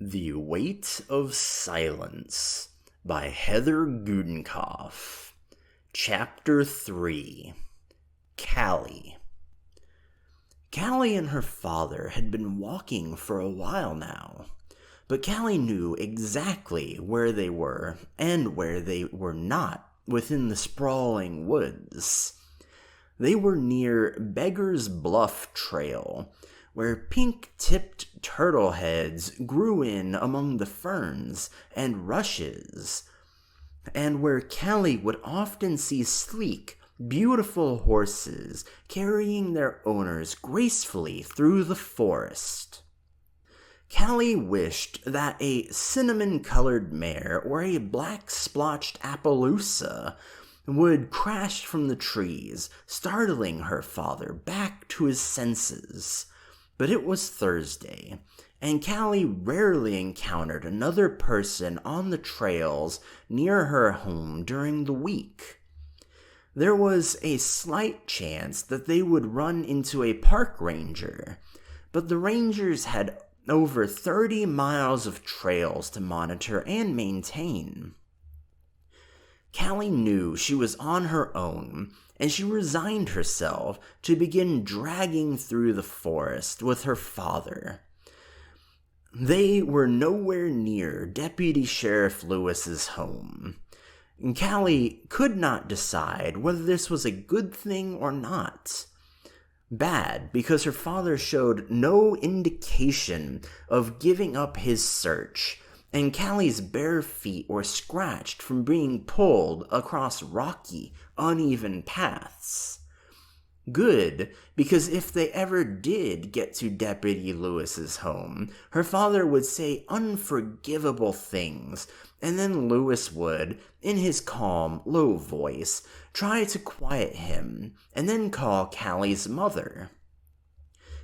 The Weight of Silence by Heather Gudenkauf. Chapter 3. Calli. Calli and her father had been walking for a while now, but Calli knew exactly where they were and where they were not within the sprawling woods. They were near Beggar's Bluff Trail, where pink-tipped turtle heads grew in among the ferns and rushes, and where Calli would often see sleek, beautiful horses carrying their owners gracefully through the forest. Calli wished that a cinnamon-colored mare or a black-splotched Appaloosa would crash from the trees, startling her father back to his senses. But it was Thursday, and Calli rarely encountered another person on the trails near her home during the week. There was a slight chance that they would run into a park ranger, but the rangers had over 30 miles of trails to monitor and maintain. Calli knew she was on her own, and she resigned herself to begin dragging through the forest with her father. They were nowhere near Deputy Sheriff Lewis's home. Calli could not decide whether this was a good thing or not. Bad, because her father showed no indication of giving up his search, and Calli's bare feet were scratched from being pulled across rocky, uneven paths. Good, because if they ever did get to Deputy Lewis's home, her father would say unforgivable things, and then Lewis would, in his calm, low voice, try to quiet him, and then call Calli's mother.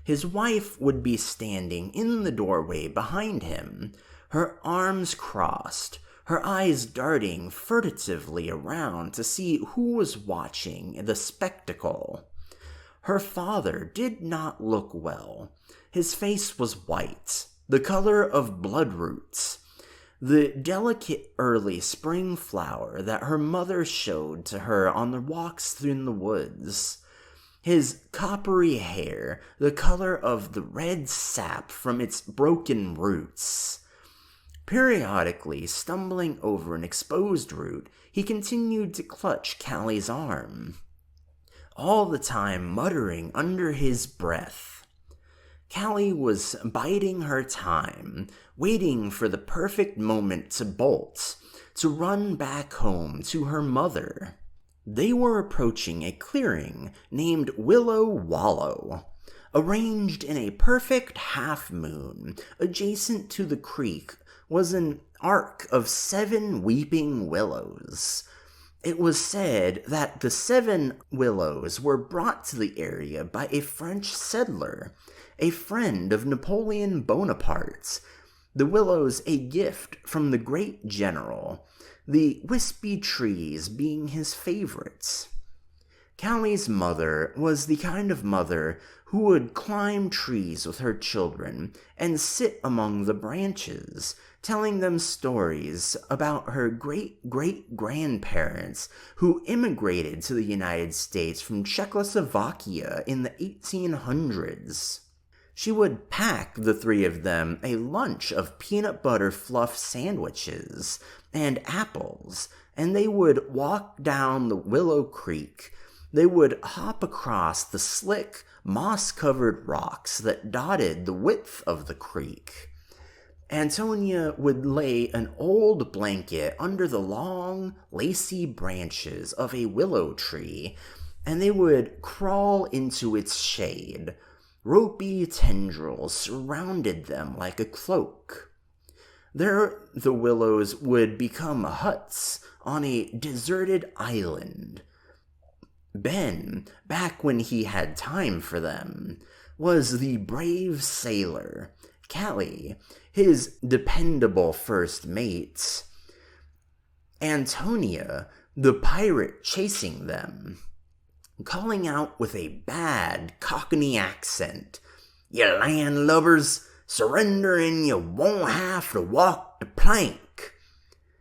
His wife would be standing in the doorway behind him, her arms crossed, her eyes darting furtively around to see who was watching the spectacle. Her father did not look well. His face was white, the color of bloodroots, the delicate early spring flower that her mother showed to her on the walks through the woods. His coppery hair, the color of the red sap from its broken roots. Periodically stumbling over an exposed root, he continued to clutch Calli's arm, all the time muttering under his breath. Calli was biding her time, waiting for the perfect moment to bolt, to run back home to her mother. They were approaching a clearing named Willow Wallow, arranged in a perfect half-moon. Adjacent to the creek was an arc of 7 weeping willows. It was said that the 7 willows were brought to the area by a French settler, a friend of Napoleon Bonaparte's, the willows a gift from the great general, the wispy trees being his favorites. Calli's mother was the kind of mother who would climb trees with her children and sit among the branches, telling them stories about her great-great-grandparents who immigrated to the United States from Czechoslovakia in the 1800s. She would pack the 3 of them a lunch of peanut butter fluff sandwiches and apples, and they would walk down the Willow Creek. They would hop across the slick, moss-covered rocks that dotted the width of the creek. Antonia would lay an old blanket under the long, lacy branches of a willow tree, and they would crawl into its shade. Ropey tendrils surrounded them like a cloak. There the willows would become huts on a deserted island. Ben, back when he had time for them, was the brave sailor, Calli, his dependable first mate, Antonia, the pirate chasing them, calling out with a bad Cockney accent, "You landlubbers, Surrender and you won't have to walk the plank."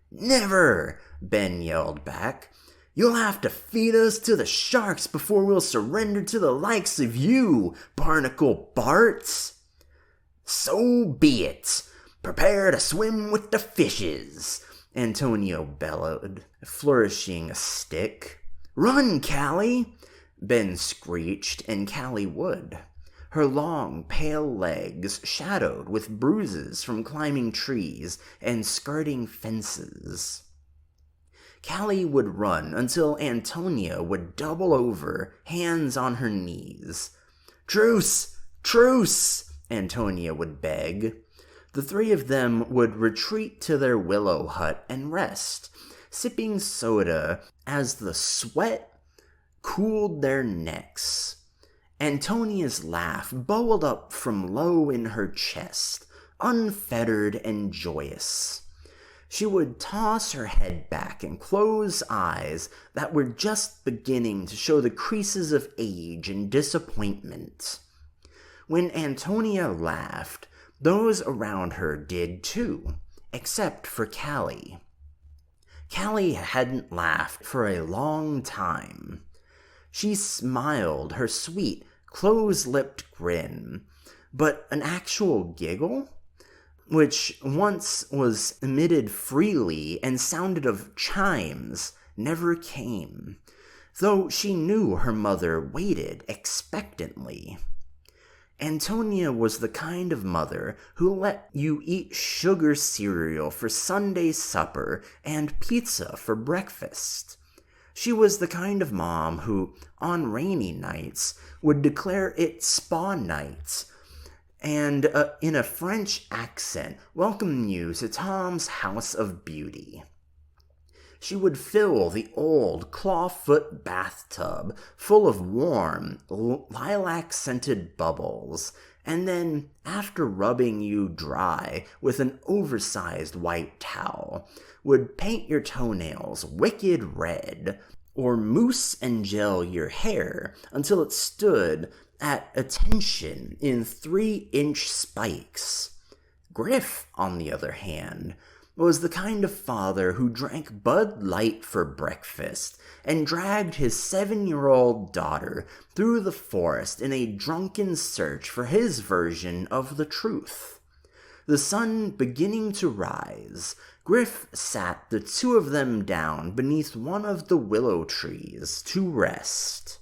"Never," Ben yelled back. "You'll have to feed us to the sharks before we'll surrender to the likes of you, Barnacle Bart." "So be it. Prepare to swim with the fishes," Antonio bellowed, flourishing a stick. "Run, Calli," Ben screeched, and Calli would. Her long, pale legs shadowed with bruises from climbing trees and skirting fences. Calli would run until Antonia would double over, hands on her knees. "Truce! Truce!" Antonia would beg. The three of them would retreat to their willow hut and rest, sipping soda as the sweat cooled their necks. Antonia's laugh bubbled up from low in her chest, unfettered and joyous. She would toss her head back and close eyes that were just beginning to show the creases of age and disappointment. When Antonia laughed, those around her did too, except for Calli. Calli hadn't laughed for a long time. She smiled her sweet, close-lipped grin, but an actual giggle, which once was emitted freely and sounded of chimes, never came, though she knew her mother waited expectantly. Antonia was the kind of mother who let you eat sugar cereal for Sunday supper and pizza for breakfast. She was the kind of mom who, on rainy nights, would declare it spa night and, in a French accent, welcome you to Tom's House of Beauty. She would fill the old clawfoot bathtub full of warm, lilac-scented bubbles, and then, after rubbing you dry with an oversized white towel, would paint your toenails wicked red, or mousse and gel your hair until it stood at attention in 3-inch spikes. Griff, on the other hand, was the kind of father who drank Bud Light for breakfast and dragged his 7-year-old daughter through the forest in a drunken search for his version of the truth. The sun beginning to rise, Griff sat the two of them down beneath one of the willow trees to rest.